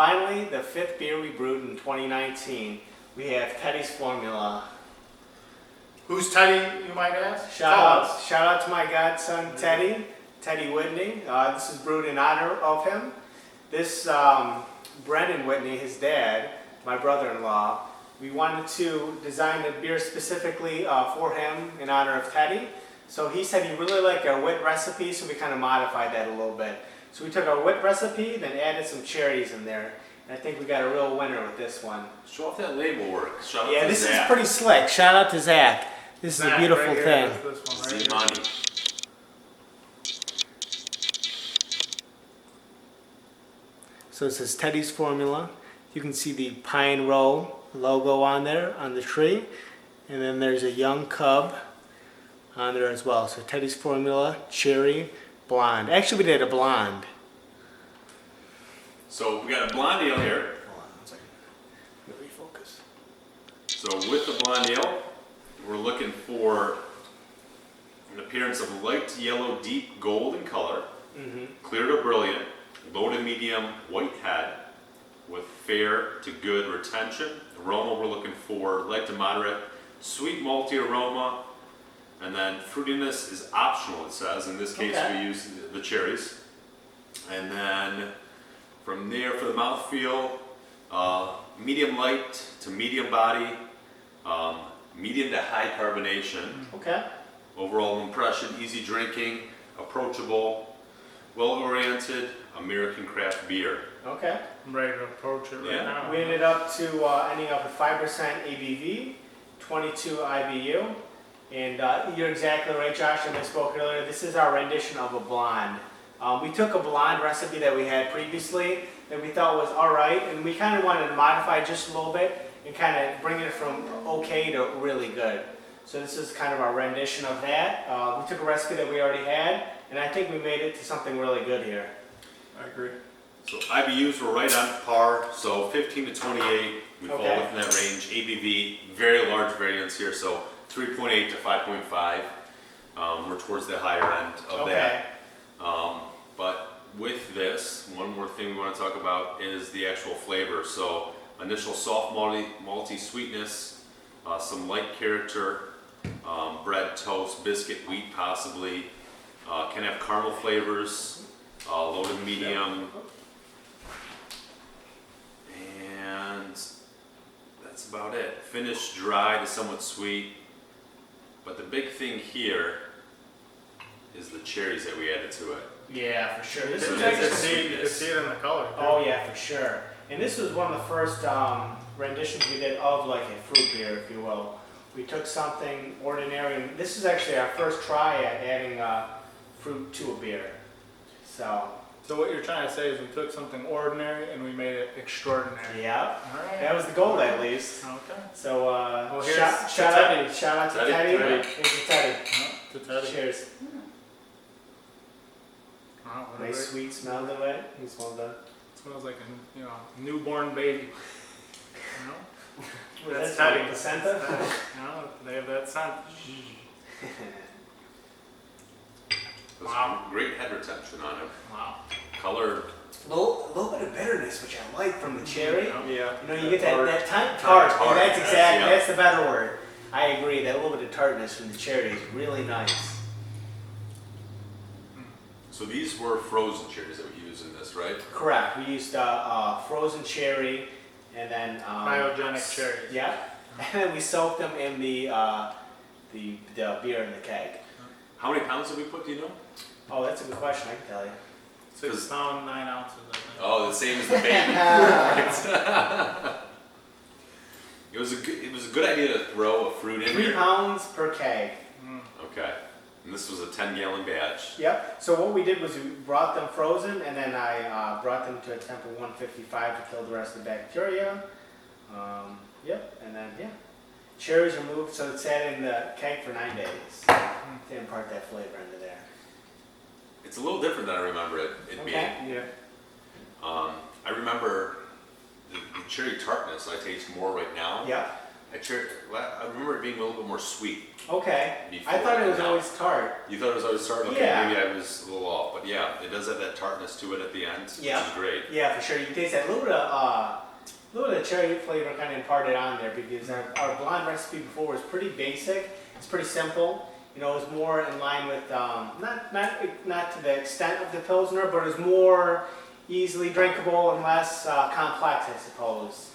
finally, the 5th beer we brewed in 2019. We have Teddy's Formula. Who's Teddy, you might ask? Shout out to my godson Teddy Whitney. This is brewed in honor of him. This Brendan Whitney, his dad, my brother-in-law, we wanted to design a beer specifically for him in honor of Teddy. So he said he really liked our wit recipe, so we kind of modified that a little bit. So we took our wit recipe, then added some cherries in there. And I think we got a real winner with this one. Show off that label work. Shout out Yeah, to this Zach. is pretty slick. Shout out to Zach. This is a beautiful right thing. Here, this one right See here. money. So it says Teddy's Formula. You can see the Pine Row logo on there on the tree. And then there's a young cub on there as well. So Teddy's Formula, cherry, blonde. Actually, we did a blonde. So we got a blonde ale here. Hold on 1 second. Let me refocus. So with the blonde ale, we're looking for an appearance of light yellow, deep gold in color, clear to brilliant, low to medium white head, with fair to good retention. Aroma, we're looking for light to moderate, sweet malty aroma, and then fruitiness is optional, it says. In this case, we use the cherries. And then from there, for the mouthfeel, medium light to medium body, medium to high carbonation. Okay. Overall impression, easy drinking, approachable, well-oriented, American craft beer. Okay. I'm ready to approach it right Yeah. now. We ended up to ending up with 5% ABV, 22 IBU. And you're exactly right, Josh. I misspoke earlier. This is our rendition of a blonde. We took a blonde recipe that we had previously that we thought was all right, and we kind of wanted to modify it just a little bit and kind of bring it from okay to really good. So this is kind of our rendition of that. We took a recipe that we already had, and I think we made it to something really good here. I agree. So IBUs were right on par, so 15 to 28, we fall Okay. within that range. ABV, very large variance here, so 3.8 to 5.5. We're towards the higher end of that. But with this, one more thing we want to talk about is the actual flavor. So initial soft malty sweetness, some light character, bread, toast, biscuit, wheat possibly. Can have caramel flavors, low to medium. And that's about it. Finish dry to somewhat sweet. But the big thing here is the cherries that we added to it. Yeah, for sure. This So was that's You can actually, see, you can see it in the color. too. oh yeah, for sure. And this was one of the first renditions we did of like a fruit beer, if you will. We took something ordinary, and this is actually our first try at adding fruit to a beer. So, So what you're trying to say is we took something ordinary and we made it extraordinary. yeah, All right. that was the goal at least. Okay. So, here's shout to out Teddy. to Teddy. Teddy. Teddy. Here's to Teddy. To Teddy. Cheers. Wow, what a Nice great- sweet smell to it. You smell the. Smells like a newborn baby. You know? That's Teddy. placenta. You know, they have that scent. There's Wow. great head retention on it. Wow. Color, A little bit of bitterness, which I like from the cherry. Yeah. You know, you get that tart. Tart, And that's yes, exactly, yeah. that's the better word. I agree. That little bit of tartness from the cherry is really nice. so these were frozen cherries that we use in this, right? Correct. We used frozen cherry, and then Biogenic cherries. Yeah, and then we soaked them in the beer in the keg. How many pounds did we put, do you know? Oh, that's a good question. I can tell you. 6 pounds, 9 ounces, I think. Oh, the same as the baby. It was a good idea to throw a fruit in 3 here. pounds per keg. Okay. And this was a 10-gallon batch. Yep. So what we did was we brought them frozen, and then I brought them to a temp of 155 to kill the rest of the bacteria. Yep. And then cherries removed, so it sat in the keg for 9 days to impart that flavor into there. It's a little different than I remember it being. Yeah. I remember the cherry tartness I taste more right now. Yep. I remember it being a little bit more sweet. Okay. Before I thought it was now. always tart. You thought it was always tart? Okay, Yeah. maybe I was a little off, but yeah, it does have that tartness to it at the end, Yeah. which is great. Yeah, for sure. You can taste that little bit of cherry flavor kind of imparted on there because our blonde recipe before was pretty basic. It's pretty simple. You know, it was more in line with not to the extent of the Pilsner, but it was more easily drinkable and less complex, I suppose.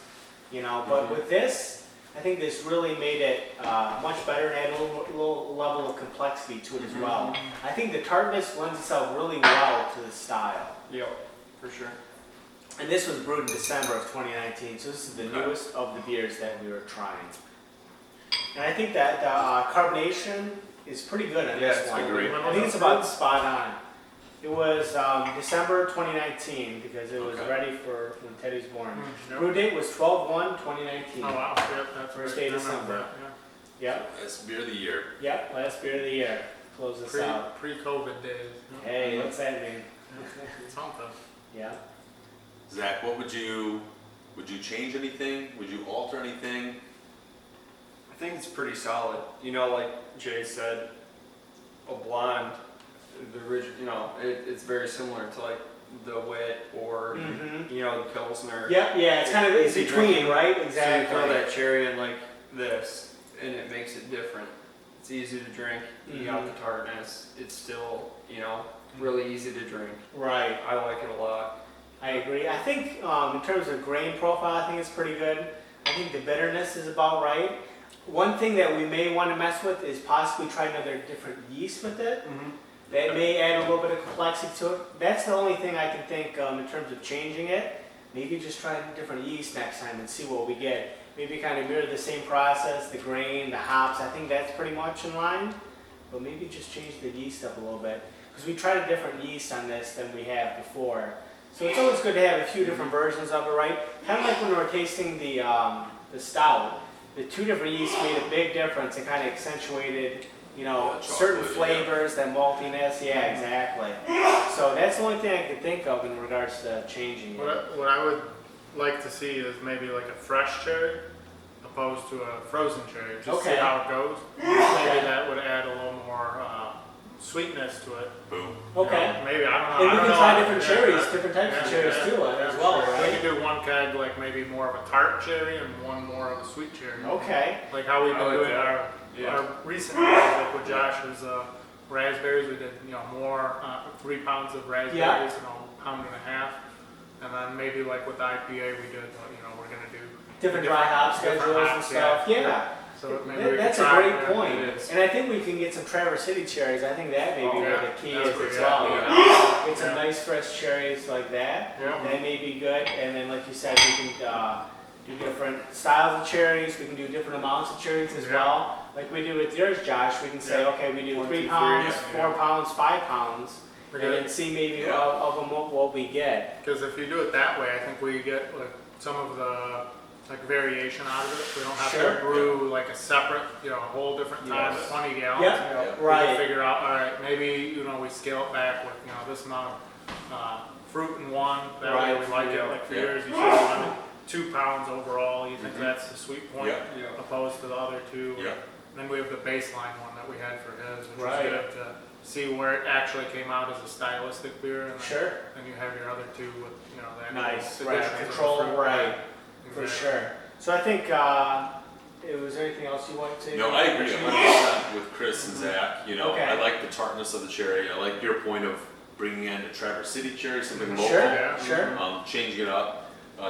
You know, but with this, I think this really made it much better and added a little level of complexity to it as well. I think the tartness lends itself really well to the style. Yep, for sure. And this was brewed in December of 2019, so this is the newest of the beers that we were trying. And I think that the carbonation is pretty good on this one. agreed. I think it's about spot on. It was December 2019 because it was Okay. ready for when Teddy's born. Yep. Brew date was 12/1/2019. Oh, wow, yep, that's First right. day of I remember December. that, Yep, That's beer of the year. yep, last beer of the year. Close this yeah. out. Pre-COVID days. Yeah. Hey, what's that mean? Something. Yeah. Zach, what would you change anything? Would you alter anything? I think it's pretty solid. You know, like Jay said, a blonde, the original, you know, it's very similar to like the wit or, Mm-hmm. you know, the Pilsner. Yep, yeah, it's kind of in Easy between, drinking. right? So you Exactly. throw that cherry in like this, and it makes it different. It's easy to drink. You got the tartness. It's still, you know, really easy to drink. Right. I like it a lot. I agree. I think in terms of grain profile, I think it's pretty good. I think the bitterness is about right. One thing that we may want to mess with is possibly try another different yeast with it. That may add a little bit of complexity to it. That's the only thing I can think in terms of changing it. Maybe just try a different yeast next time and see what we get. Maybe kind of mirror the same process, the grain, the hops. I think that's pretty much in line. But maybe just change the yeast up a little bit. Because we tried a different yeast on this than we have before. So it's always good to have a few different versions of it, right? Kind of like when we were tasting the stout. The two different yeasts made a big difference. It kind of accentuated, you know, Yeah, certain chocolate, flavors, that maltiness. Yeah, exactly. So that's the only thing I could think of in regards to changing it. What I would like to see is maybe like a fresh cherry opposed to a frozen cherry. Just see Okay. how it goes. Maybe that would add a little more sweetness to it. Boom. Okay. You know, maybe, I don't know. And we I don't can know. try different Yeah, cherries, yeah. different types of cherries Yeah, too, yeah, as well, sure. We right? could do one keg like maybe more of a tart cherry and one more of a sweet cherry. Okay. Like how we've I been like doing that. our recent ones, like with Josh's raspberries. We did, you know, more 3 pounds of raspberries, Yeah. you know, pound and a half. And then maybe like with the IPA, we did, you know, we're gonna do Different dry hop different schedules and hops, stuff. Yeah. So maybe we That's could a try great it. point. It is. And I think we can get some Traverse City cherries. I think that may be Oh, where yeah. the key That's is pretty as good. well. Yeah. Get some Yeah. nice fresh cherries like that. Yeah. That may be good. And then, like you said, we can do different styles of cherries. We can do different amounts of cherries as Yeah. well. Like we do with yours, Josh. We can say, Yeah. okay, we do 1, 3 2, 3, pounds, yeah. 4 pounds, 5 pounds, We're and gonna- then see maybe Yeah. of them what we get. Because if you do it that way, I think we get like some of the like variation out of it. We don't have Sure. to brew like a separate, you know, a whole different time Yes. at 20 gallons. Yeah, Yeah. We can right. figure out, all right, maybe, you know, we scale it back with, you know, this amount of fruit in one. That way Right. we like it. Yeah. Like for Yeah. yours, you said you wanted 2 pounds overall. You think that's the sweet point Yeah. Yeah. opposed to the other two. Yeah. Then we have the baseline one that we had for his, which Right. was good to see where it actually came out as a stylistic beer. And then, Sure. and you have your other two with, you know, the actual Nice. Right. additions of the Control. fruit. Right. For Exactly. sure. So I think, was there anything else you wanted to? No, I agree 100% with Chris and Zach. You know, Okay. I like the tartness of the cherry. I like your point of bringing in a Traverse City cherry, something local. Sure, Yeah. sure. Changing it up.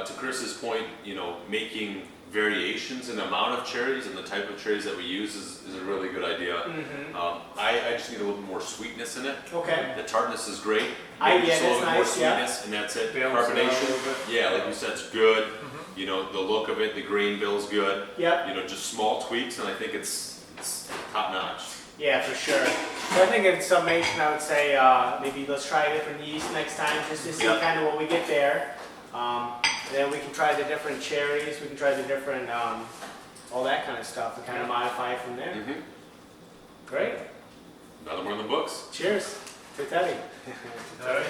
To Chris's point, you know, making variations in the amount of cherries and the type of cherries that we use is a really good idea. Mm-hmm. I just need a little bit more sweetness in it. Okay. The tartness is great. Yeah, Maybe just a that's little bit more nice, yeah. sweetness, and that's it. Balance it out a Carbonation, little bit. yeah, like you said, it's good. Mhm. You know, the look of it, the grain bill's good. Yep. You know, just small tweaks, and I think it's top notch. Yeah, for sure. So I think in summation, I would say maybe let's try a different yeast next time just to see Yeah. kind of what we get there. Then we can try the different cherries. We can try the different all that kind of stuff and kind of modify from there. Mm-hmm. Great. Another one in the books. Cheers to Teddy. All right.